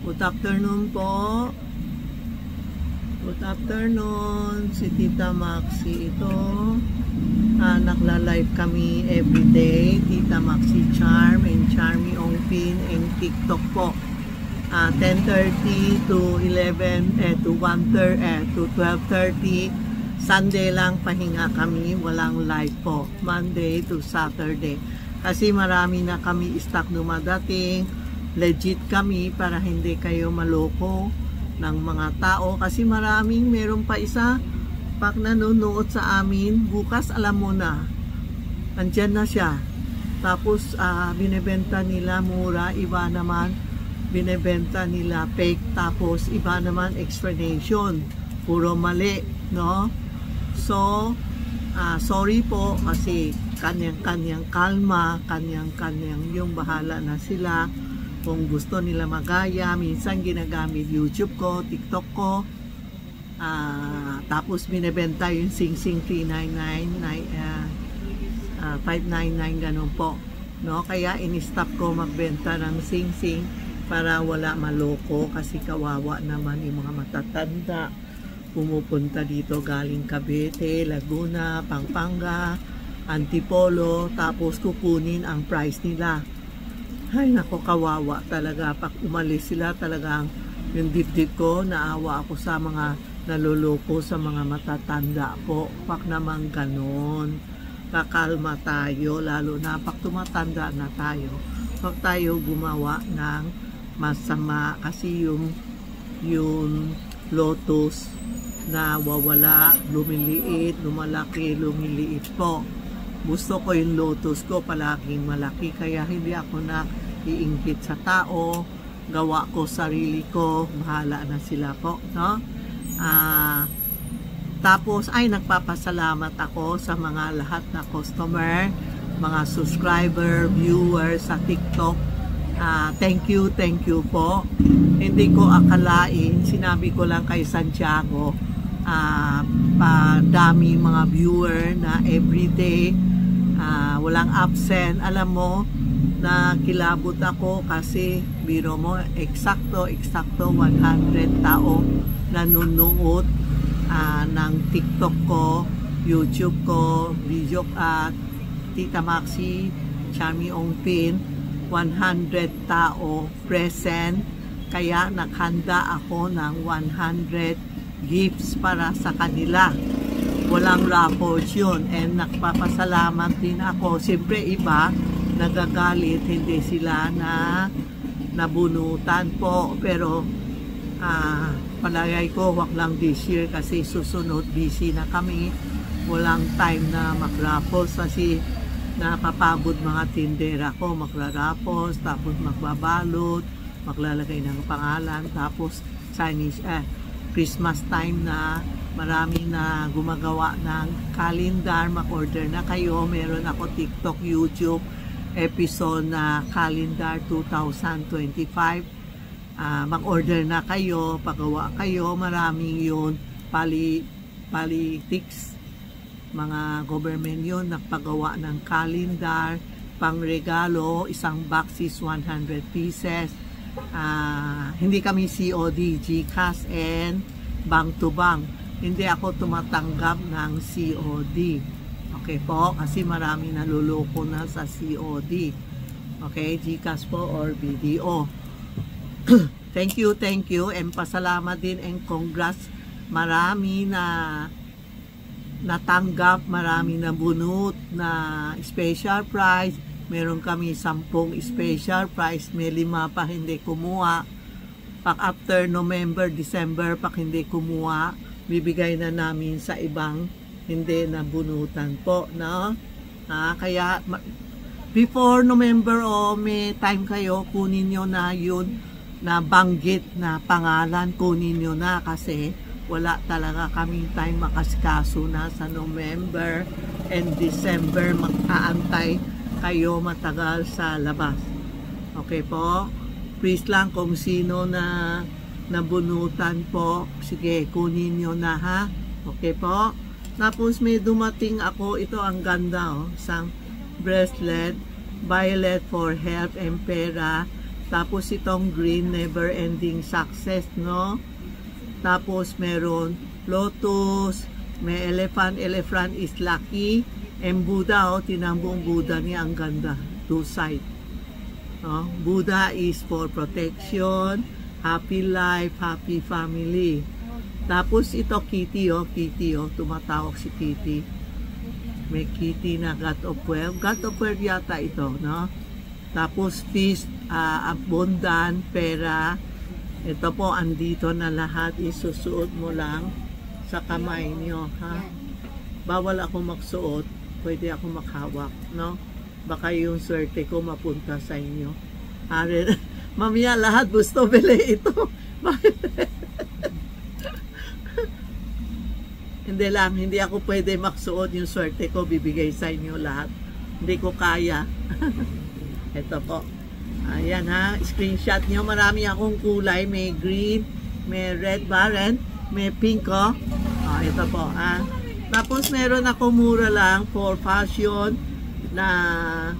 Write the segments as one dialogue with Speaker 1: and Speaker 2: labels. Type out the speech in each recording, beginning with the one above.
Speaker 1: Good afternoon po. Good afternoon. Si Tita Maxi ito. Nakla-live kami everyday. Tita Maxi Charm and Charmy Ongpin and TikTok po. 10:30 to 11 to 1:30 to 12:30. Sunday lang pahinga kami. Walang live po. Monday to Saturday. Kasi marami na kami stock dumadating. Legit kami para hindi kayo maloko ng mga tao kasi meron pa isa pag nanonood sa amin bukas alam mo na andyan na siya, tapos binebenta nila mura, iba naman binebenta nila fake, tapos iba naman explanation puro mali, no? So sorry po kasi kanyang kalma, kanyang yung bahala na sila. Kung gusto nila magaya, minsan ginagamit YouTube ko, TikTok ko, tapos binibenta yung Sing Sing 399, 599, ganun po, no? Kaya in-stop ko magbenta ng Sing Sing para wala maloko kasi kawawa naman yung mga matatanda pumupunta dito galing Cavite, Laguna, Pampanga, Antipolo, tapos kukunin ang price nila. Ay nako, kawawa talaga. Pag umalis sila talagang yung dibdib ko, naawa ako sa mga naluloko sa mga matatanda po. Pag naman ganon, kakalma tayo, lalo na pag tumatanda na tayo. Pag tayo gumawa ng masama kasi yung lotus na wawala, lumiliit, lumalaki, lumiliit po. Gusto ko yung lotus ko palaging malaki, kaya hindi ako na iinggit sa tao, gawa ko sarili ko, bahala na sila po, no? Tapos ay nagpapasalamat ako sa mga lahat na customer, mga subscriber, viewer sa TikTok. Thank you po. Hindi ko akalain, sinabi ko lang kay Santiago, padami mga viewer na everyday, walang absent. Alam mo, na kilabot ako kasi biro mo, eksakto 100 tao nanonood ng TikTok ko, YouTube ko, video at Tita Maxi, Charmy Ongpin, 100 tao present, kaya naghanda ako ng 100 gifts para sa kanila. Walang raffles yun, and nagpapasalamat din ako. Siyempre iba nagagalit, hindi sila na nabunutan po, pero palagay ko wag lang this year kasi susunod busy na kami, walang time na mag-raffles kasi napapagod mga tindera ko magra-raffles, tapos magbabalot, maglalagay ng pangalan, tapos Chinese Christmas time na marami na gumagawa ng calendar. Mag-order na kayo, meron ako TikTok, YouTube episode na calendar 2025. Mag-order na kayo, pagawa kayo, maraming yun, politics, mga government yun, nagpagawa ng calendar, pang regalo, isang box is 100 pieces. Hindi kami COD, GCash and bank to bank. Hindi ako tumatanggap ng COD. Okay po, kasi marami naluloko na sa COD. Okay, GCash po or BDO. Thank you, and pasalamat din and congrats. Marami na natanggap, marami na bunot na special prize. Meron kami 10 special prize, may 5 pa hindi kumuha. Pag after November, December, pag hindi kumuha, bibigay na namin sa ibang hindi nabunutan po, no? Kaya before November may time kayo, kunin nyo na yun na banggit na pangalan, kunin nyo na kasi wala talaga kaming time, makasikaso na sa November and December, mag-aantay kayo matagal sa labas. Okay po? Please lang kung sino na nabunutan po, sige, kunin nyo na, ha? Okay po? Tapos may dumating ako, ito ang ganda, isang bracelet, violet for health and pera, Tapos itong green, never ending success, no? Tapos meron lotus, may elephant, elephant is lucky. And Buddha, oh, tinambong Buddha niya, ang ganda. Two side. No? Buddha is for protection, happy life, happy family. Tapos ito kitty, oh, kitty, oh, tumatawag si kitty. May kitty na God of Wealth. God of Wealth yata ito, no? Tapos fish, abundant, pera. Ito po, andito na lahat. Isusuot mo lang sa kamay niyo, ha? Bawal ako magsuot. Pwede ako maghawak, no? Baka yung swerte ko mapunta sa inyo. Mamaya lahat gusto bili ito. Hindi lang, hindi ako pwede magsuot yung swerte ko. Bibigay sa inyo lahat. Hindi ko kaya. Ito po. Ayan ha, screenshot nyo. Marami akong kulay. May green, may red barren, may pink, oh. Ito po, ha. Tapos meron ako mura lang for fashion na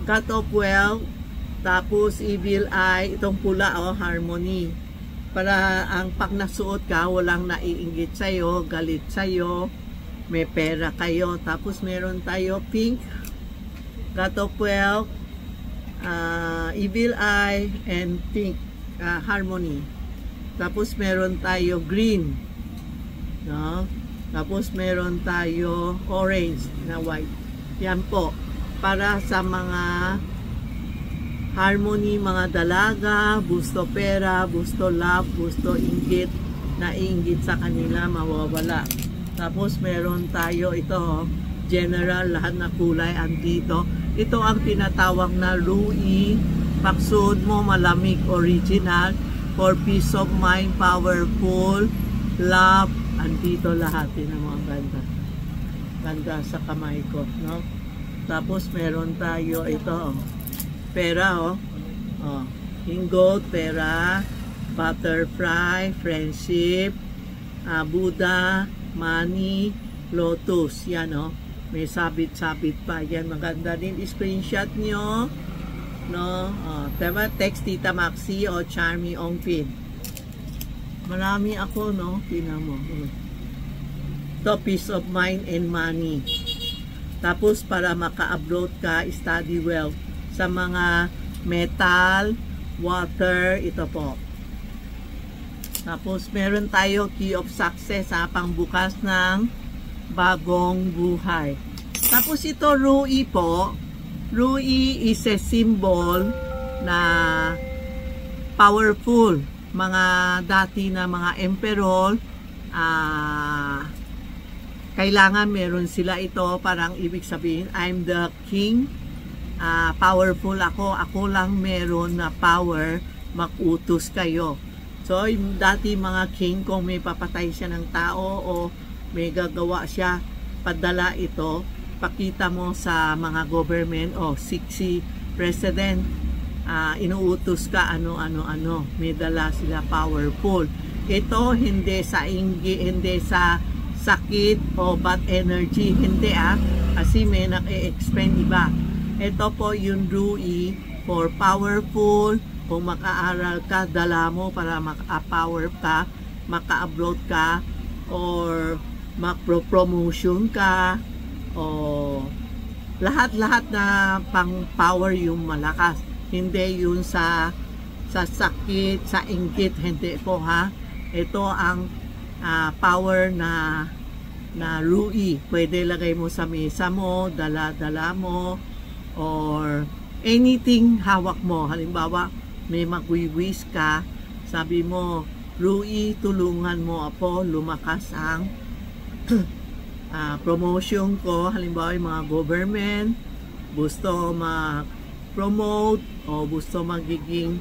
Speaker 1: God of Wealth. Tapos evil eye. Itong pula, oh, harmony. Para ang pag nasuot ka, walang naiinggit sa'yo, galit sa'yo. May pera kayo. Tapos meron tayo pink, God of Wealth, evil eye, and pink, harmony. Tapos meron tayo green, no? Tapos meron tayo orange na white. Yan po, para sa mga harmony, mga dalaga, gusto pera, gusto love, gusto inggit, naiinggit sa kanila, mawawala. Tapos meron tayo ito, general, lahat na kulay andito. Ito ang tinatawag na Rui. Pagsuot mo, malamig, original, for peace of mind, powerful, love, andito lahat. Yun ang mga ganda. Ganda sa kamay ko, no? Tapos meron tayo ito, pera, oh. Ingot, pera, butterfly, friendship, Buddha, money, lotus. Yan, oh. May sabit-sabit pa. Yan, maganda din. Screenshot nyo, no? Diba? Text Tita Maxi o Charmy Ongpin. Marami ako, no? Tingnan mo. Ito, peace of mind and money. Tapos, para maka-upload ka, study well. Sa mga metal, water, ito po. Tapos, meron tayo key of success, ha? Pangbukas ng bagong buhay. Tapos, ito, Rui po. Rui is a symbol na powerful. Mga dati na mga emperor, kailangan meron sila ito, parang ibig sabihin, I'm the king, powerful ako lang meron na power, mag-utos kayo. So, yung dati mga king, kung may papatay siya ng tao o may gagawa siya, padala ito, pakita mo sa mga government o 60 president, inuutos ka ano, may dala sila, powerful. Ito hindi sa hindi sa sakit o bad energy, hindi kasi may nag-e-explain iba. Ito po yung Rui for powerful. Kung maka-aral ka, dala mo para maka-power ka, maka-upload ka, or mag-promotion ka, o lahat-lahat na pang-power yung malakas. Hindi yun sa sakit, sa inggit, hindi po, ha. Ito ang power na Rui. Pwede lagay mo sa mesa mo, dala-dala mo, or anything hawak mo. Halimbawa, may magwiwis ka, sabi mo, Rui, tulungan mo ako, lumakas ang promotion ko. Halimbawa, yung mga government, gusto mag-promote, o gusto magiging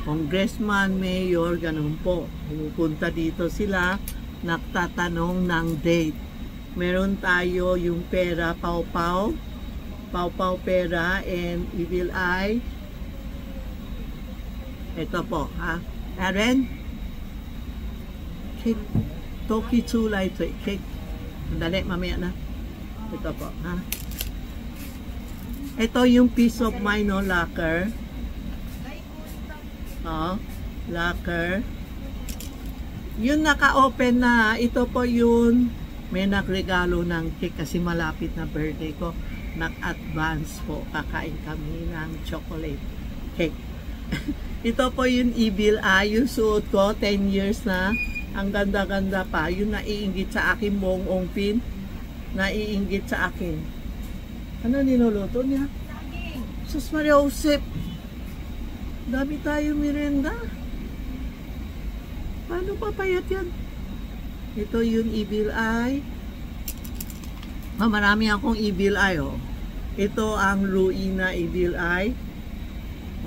Speaker 1: congressman, mayor, ganun po. Pupunta dito sila, nagtatanong ng date. Meron tayo yung pera, pau-pau, pera, and evil eye. Ito po, ha. Aren, cake, toki chulay, cake. Dali, mamaya na. Ito po, ha. Ito yung peace of mind, no, locker. Oh, locker. Yung naka-open na, ito po yun. May nagregalo ng cake kasi malapit na birthday ko. Nag-advance po. Kakain kami ng chocolate cake. Ito po yung Evil Eye. Yung suot ko, 10 years na. Ang ganda-ganda pa. Yung naiinggit sa akin, Mong Ongpin. Naiinggit sa akin. Ano niluluto niya? Sus Maria Josep. Dami tayo merenda. Paano papayat yan? Ito yung Evil Eye. Marami akong Evil Eye, oh. Ito ang Ruina Evil Eye.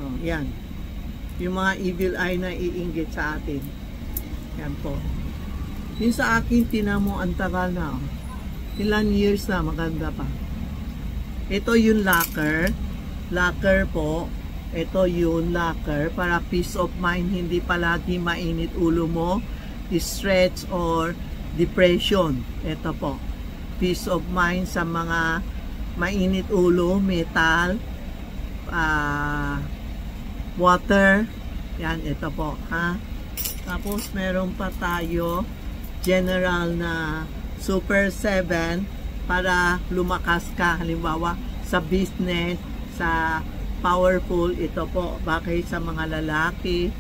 Speaker 1: Oh, yan. Yung mga Evil Eye na iinggit sa atin. Yan po. Yung sa akin, tinamo ang tagal na, oh. Ilan years na, maganda pa. Ito yung locker. Locker po. Ito yung locker para peace of mind, hindi palagi mainit ulo mo, stress or depression. Ito po, peace of mind sa mga mainit ulo, metal, water. Yan, ito po, ha. Tapos meron pa tayo general na Super 7 para lumakas ka, halimbawa sa business, sa powerful. Ito po, bakit sa mga lalaki.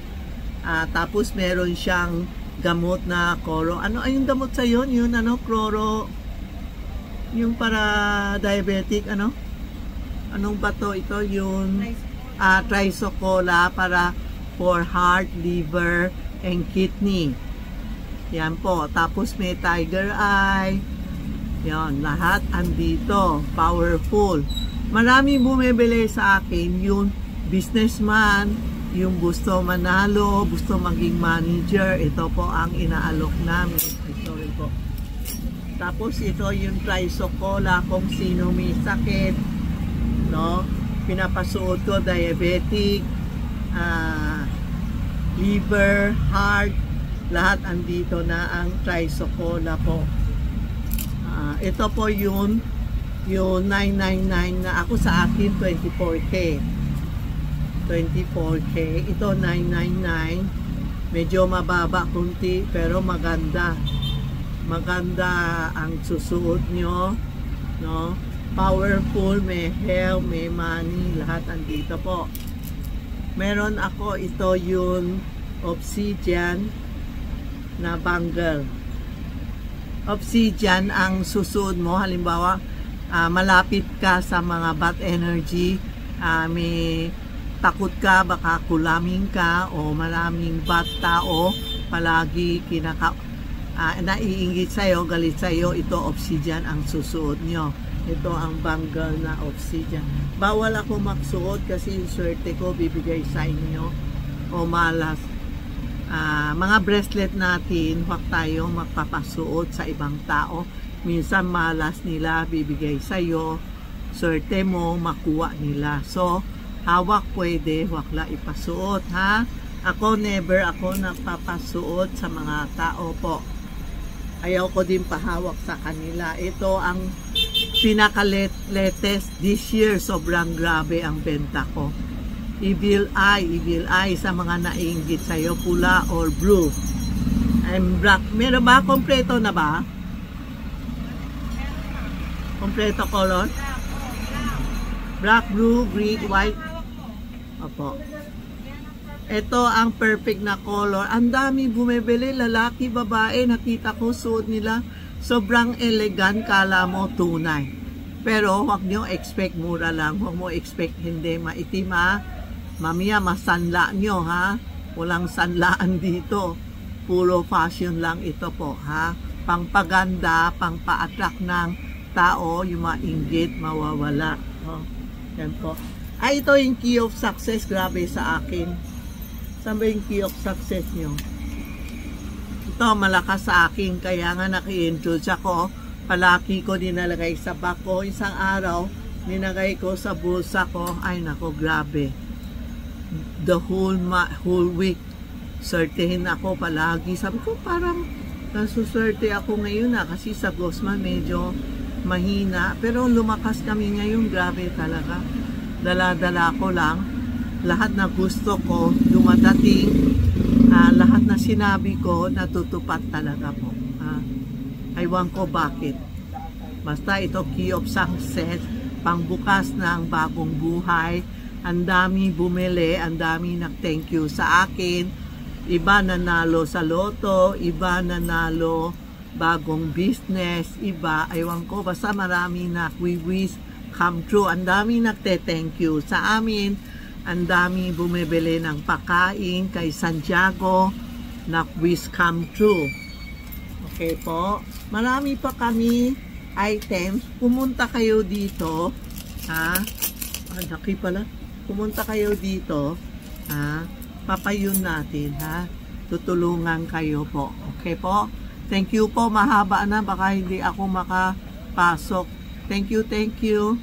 Speaker 1: Tapos meron siyang gamot na chloro. Ano ay yung gamot sa yun? Yun ano, chloro. Yung para diabetic, ano? Anong ba to? Ito yung trisocola para for heart, liver, and kidney. Yan po. Tapos may tiger eye. Yan, lahat andito. Powerful. Marami bumibili sa akin yung businessman, yung gusto manalo, gusto maging manager. Ito po ang inaalok namin. Sorry po. Tapos ito yung trisocola kung sino may sakit, no? Pinapasuot ko diabetic, liver, heart, lahat andito na ang trisocola po. Ito po yung 999 na ako sa akin 24K. 24K. Ito 999. Medyo mababa kunti pero maganda. Maganda ang susuot nyo, no? Powerful, may health, may money, lahat andito po. Meron ako ito yung obsidian na bangle. Obsidian ang susuot mo, halimbawa malapit ka sa mga bad energy, may takot ka, baka kulaming ka o maraming bad tao palagi naiinggit sa'yo, galit sa'yo. Ito obsidian ang susuot nyo. Ito ang bangle na obsidian. Bawal ako magsuot kasi yung swerte ko bibigay sa inyo o malas. Mga bracelet natin, huwag tayo magpapasuot sa ibang tao. Minsan malas nila, bibigay sa'yo, swerte mo, makuha nila. So, hawak pwede, huwag la ipasuot, ha? Ako never ako nagpapasuot sa mga tao po. Ayaw ko din pahawak sa kanila. Ito ang pinaka-latest this year. Sobrang grabe ang benta ko. Evil Eye sa mga nainggit sa'yo, pula or blue. I'm black. Meron ba? Kompleto na ba? Kompleto color? Black, blue, green, white. Opo. Ito ang perfect na color. Ang dami bumibili, lalaki, babae. Nakita ko suot nila. Sobrang elegant, kala mo tunay. Pero huwag nyo expect mura lang. Huwag mo expect hindi maitim, ha. Mamaya masanla nyo, ha. Walang sanlaan dito. Puro fashion lang ito po, ha. Pangpaganda, pangpa-attract ng tao, yung mga inggit, mawawala. Oh, yan po. Ay, ito yung key of success. Grabe sa akin. Saan ba yung key of success nyo? Ito, malakas sa akin. Kaya nga naki-indulge ako. Palaki ko dinalagay sa bag ko. Isang araw, ninagay ko sa bulsa ko. Ay, nako, grabe. The whole week, sortehin ako palagi. Sabi ko, parang nasuswerte ako ngayon na. Kasi sa Guzman, medyo mahina. Pero lumakas kami ngayon. Grabe talaga. Dala-dala ko lang. lahat na gusto ko dumadating, lahat na sinabi ko natutupad talaga po. Aywan ko bakit. Basta ito key of success, pangbukas ng bagong buhay. Ang dami bumili, ang dami nag-thank you sa akin. Iba nanalo sa loto, iba nanalo bagong business, iba, aywan ko, basta marami na wish come true. Ang dami nagte-thank you sa amin. Ang dami bumibili ng pagkain kay Santiago, na wish come true. Okay po. Marami pa kami items. Pumunta kayo dito. Laki pala. Pumunta kayo dito. Papayun natin. Tutulungan kayo po. Okay po. Thank you po. Mahaba na. Baka hindi ako makapasok. Thank you. Thank you.